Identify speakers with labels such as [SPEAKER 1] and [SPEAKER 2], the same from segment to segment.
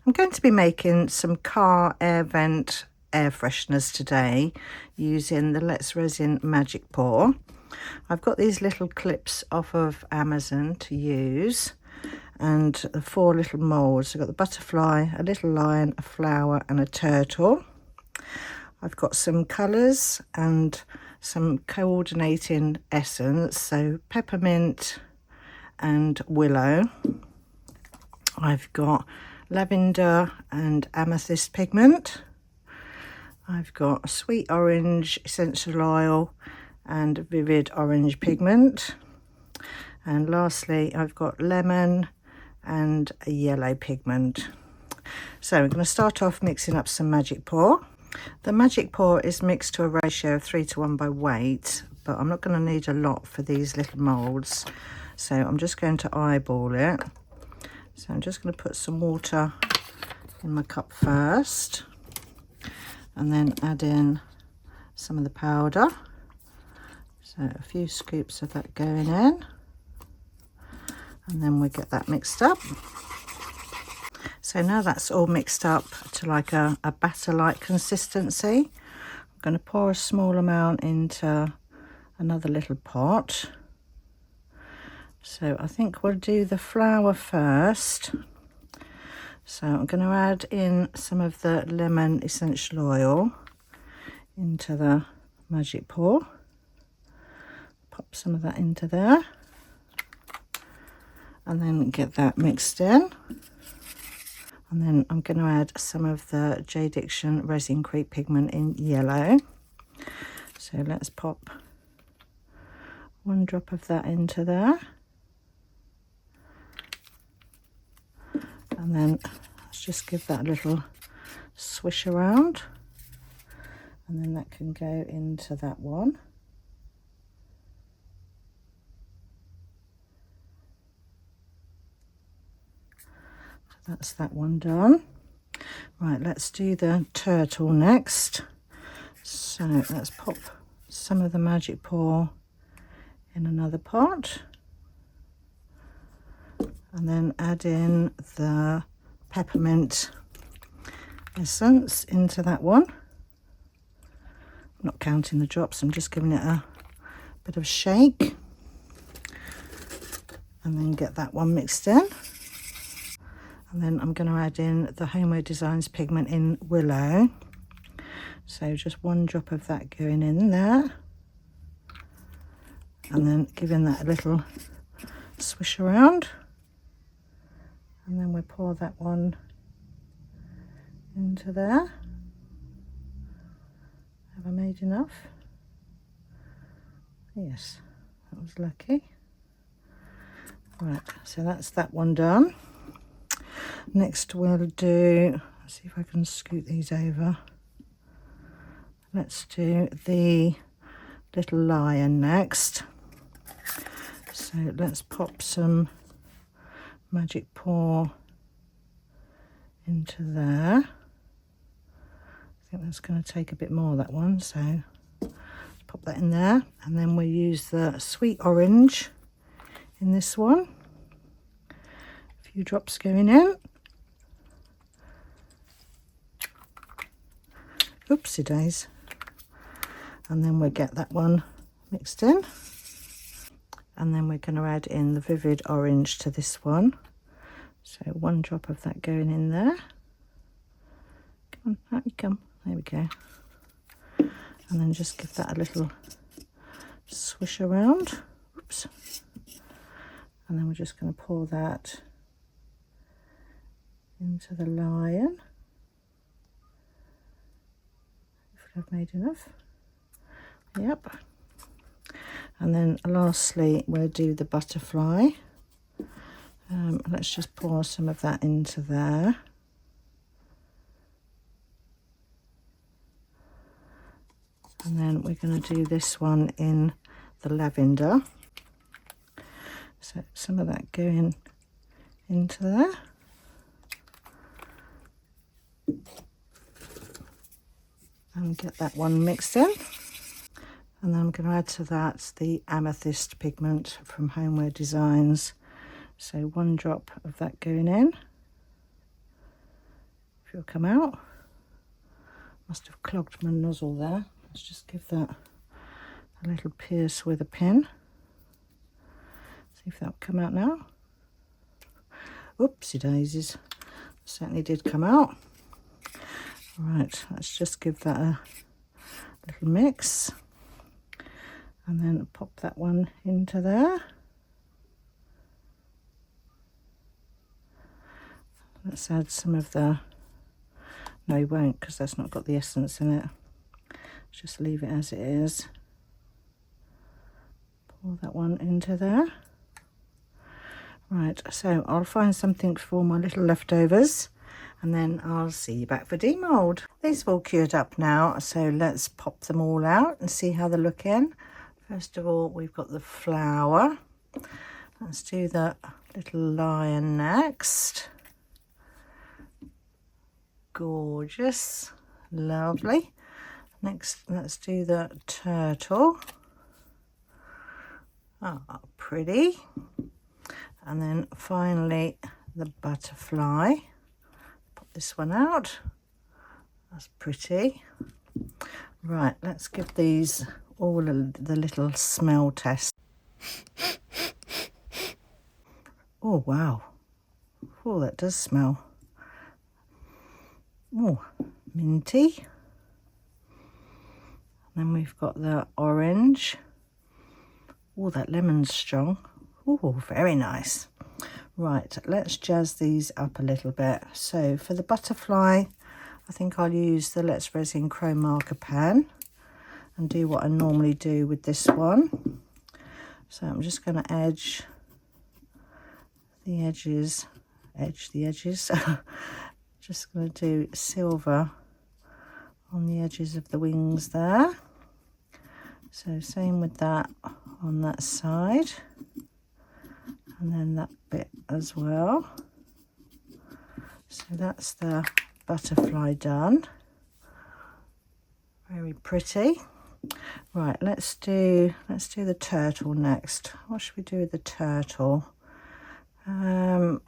[SPEAKER 1] I'm going to be making some car air vent air fresheners today using the Let's Resin Magic Pour. I've got these little clips off of Amazon to use and the 4 little moulds. I've got the butterfly, a little lion, a flower and a turtle. I've got some colours and some coordinating essence, so peppermint and willow. I've got lavender and amethyst pigment. I've got sweet orange essential oil and vivid orange pigment. And lastly, I've got lemon and a yellow pigment. So we're going to start off mixing up some Magic Pour. The Magic Pour is mixed to a ratio of 3:1 by weight, but I'm not going to need a lot for these little moulds. So I'm just going to eyeball it. So I'm just going to put some water in my cup first and then add in some of the powder. So a few scoops of that going in, and then we get that mixed up. So now that's all mixed up to like a batter-like consistency, I'm going to pour a small amount into another little pot. So I think we'll do the flower first. So I'm going to add in some of the lemon essential oil into the Magic Pour. Pop some of that into there. And then get that mixed in. And then I'm going to add some of the Jdiction Resin Creep pigment in yellow. So let's pop 1 drop of that into there. And then let's just give that a little swish around. And then that can go into that one. So that's that one done. Right, let's do the turtle next. So let's pop some of the Magic Pour in another pot. And then add in the peppermint essence into that one. I'm not counting the drops, I'm just giving it a bit of shake. And then get that one mixed in. And then I'm going to add in the Homeware Designs pigment in willow. So just 1 drop of that going in there. And then giving that a little swish around. And then we pour that one into there. Have I made enough? Yes, that was lucky. Right, so that's that one done. Next we'll do, let's see if I can scoot these over. Let's do the little lion next. So let's pop some Magic Pour into there. I think that's going to take a bit more, that one, so let's pop that in there. And then we'll use the sweet orange in this one. A few drops going in. Oopsie days. And then we'll get that one mixed in. And then we're going to add in the vivid orange to this one. So 1 drop of that going in there. Come on, out you come. There we go. And then just give that a little swish around. Oops. And then we're just going to pour that into the lion. Hopefully I've made enough. Yep. And then lastly we'll do the butterfly. Let's just pour some of that into there. And then we're going to do this one in the lavender. So some of that going into there. And get that one mixed in. And then I'm going to add to that the amethyst pigment from Homeware Designs. So 1 drop of that going in. if it'll come out. Must have clogged my nozzle there. Let's just give that a little pierce with a pin. See if that'll come out now. Oopsie daisies. Certainly did come out. Right, let's just give that a little mix. And then pop that one into there. Let's add some of the, no we won't because that's not got the essence in it. Just leave it as it is. Pour that one into there. Right, so I'll find something for my little leftovers and then I'll see you back for demold. These have all cured up now, so let's pop them all out and see how they're looking. First of all, we've got the flower. Let's do the little lion next. Gorgeous, lovely. Next, let's do the turtle. Oh, pretty. And then finally the butterfly. Pop this one out. That's pretty. Right, let's give these all the little smell test. Oh wow. Oh, that does smell. Oh, minty. Then we've got the orange. Oh, that lemon's strong. Oh, very nice. Right, let's jazz these up a little bit. So for the butterfly, I think I'll use the Let's Resin Chrome Marker Pan and do what I normally do with this one. So I'm just going to edge the edges. Just going to do silver on the edges of the wings there. So same with that on that side. And then that bit as well. So that's the butterfly done. Very pretty. Right, let's do the turtle next. What should we do with the turtle? I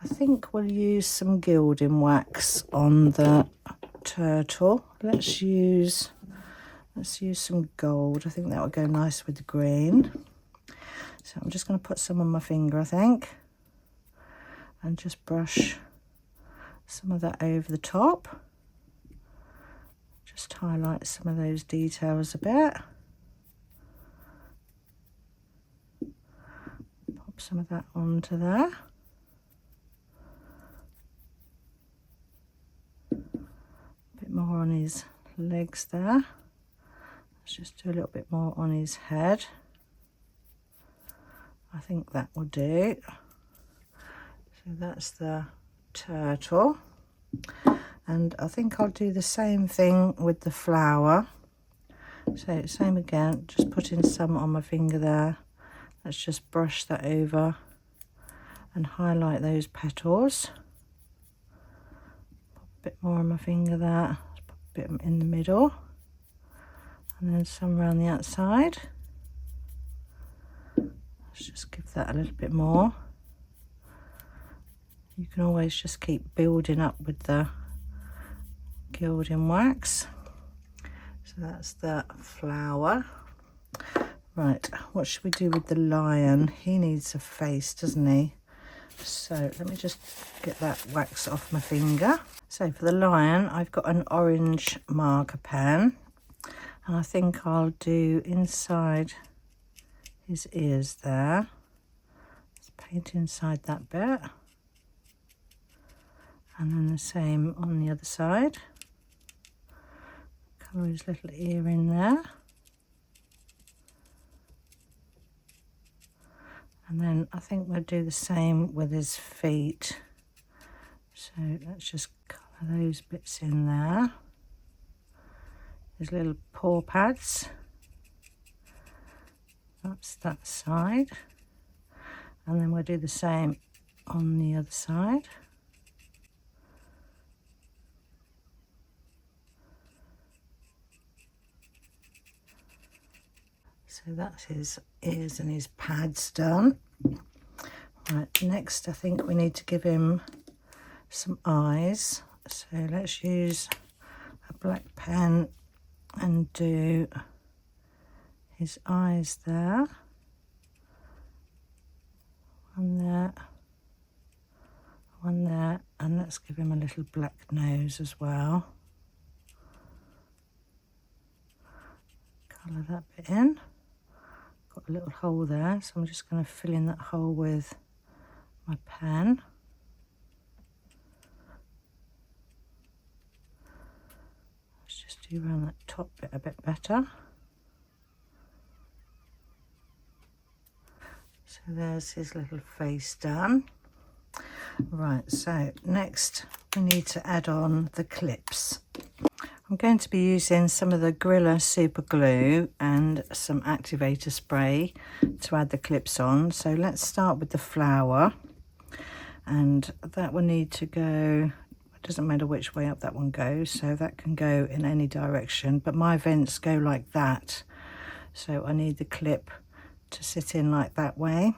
[SPEAKER 1] think we'll use some gilding wax on the turtle. Let's use some gold. I think that would go nice with the green. So I'm just going to put some on my finger, I think, and just brush some of that over the top. Just highlight some of those details a bit. Pop some of that onto there. A bit more on his legs there. Let's just do a little bit more on his head. I think that will do. So that's the turtle. And I think I'll do the same thing with the flower. So same again, just putting some on my finger there. Let's just brush that over and highlight those petals. Put a bit more on my finger there. Put a bit in the middle. And then some around the outside. Let's just give that a little bit more. You can always just keep building up with the gilding wax. So that's the flower. Right, what should we do with the lion? He needs a face, doesn't he? So let me just get that wax off my finger. So for the lion, I've got an orange marker pen, and I think I'll do inside his ears there. Let's paint inside that bit. And then the same on the other side. Colour his little ear in there. And then I think we'll do the same with his feet. So let's just colour those bits in there. His little paw pads. That's that side. And then we'll do the same on the other side. So that's his ears and his pads done. Right, next I think we need to give him some eyes. So let's use a black pen and do his eyes there. One there, one there, and let's give him a little black nose as well. Colour that bit in. Got a little hole there, so I'm just going to fill in that hole with my pen. Let's just do around that top bit a bit better. So there's his little face done. Right, so next we need to add on the clips. I'm going to be using some of the Gorilla super glue and some activator spray to add the clips on. So let's start with the flower, and that will need to go, it doesn't matter which way up that one goes, so that can go in any direction, but my vents go like that, so I need the clip to sit in like that way.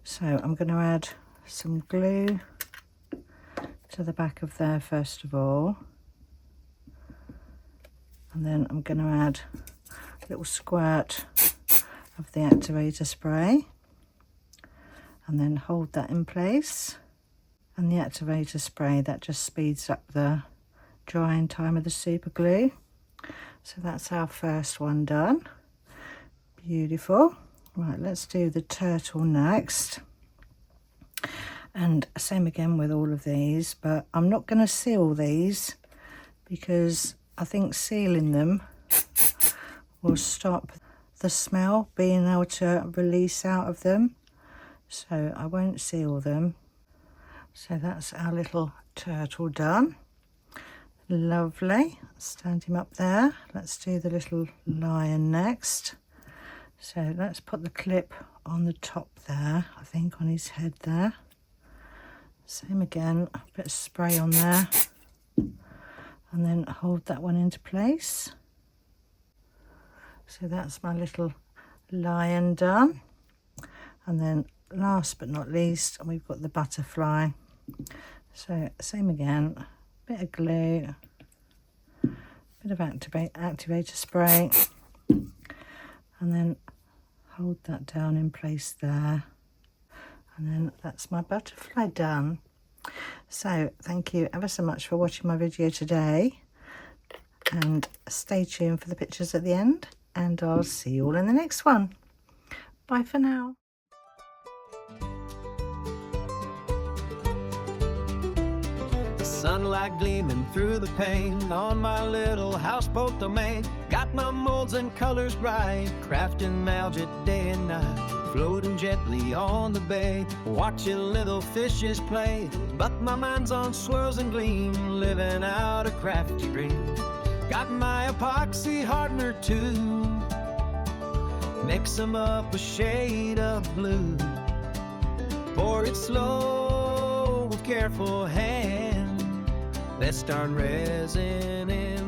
[SPEAKER 1] So I'm going to add some glue to the back of there first of all, and then I'm going to add a little squirt of the activator spray and then hold that in place. And the activator spray, that just speeds up the drying time of the super glue. So that's our first one done. Beautiful. Right, let's do the turtle next. And same again with all of these, but I'm not going to seal these because I think sealing them will stop the smell being able to release out of them. So I won't seal them. So that's our little turtle done. Lovely. Stand him up there. Let's do the little lion next. So let's put the clip on the top there, I think on his head there. Same again, a bit of spray on there. And then hold that one into place. So that's my little lion done. And then last but not least, we've got the butterfly. So same again, bit of glue, bit of activator spray, and then hold that down in place there. And then that's my butterfly done. So thank you ever so much for watching my video today, and stay tuned for the pictures at the end, and I'll see you all in the next one. Bye for now.
[SPEAKER 2] The sunlight gleaming through the pane on my little houseboat domain. Got my molds and colors bright, crafting algae day and night. Floating gently on the bay, watching little fishes play. But my mind's on swirls and gleam, living out a crafty dream. Got my epoxy hardener too, mix 'em up a shade of blue. Pour it slow with careful hand, let's start resin in.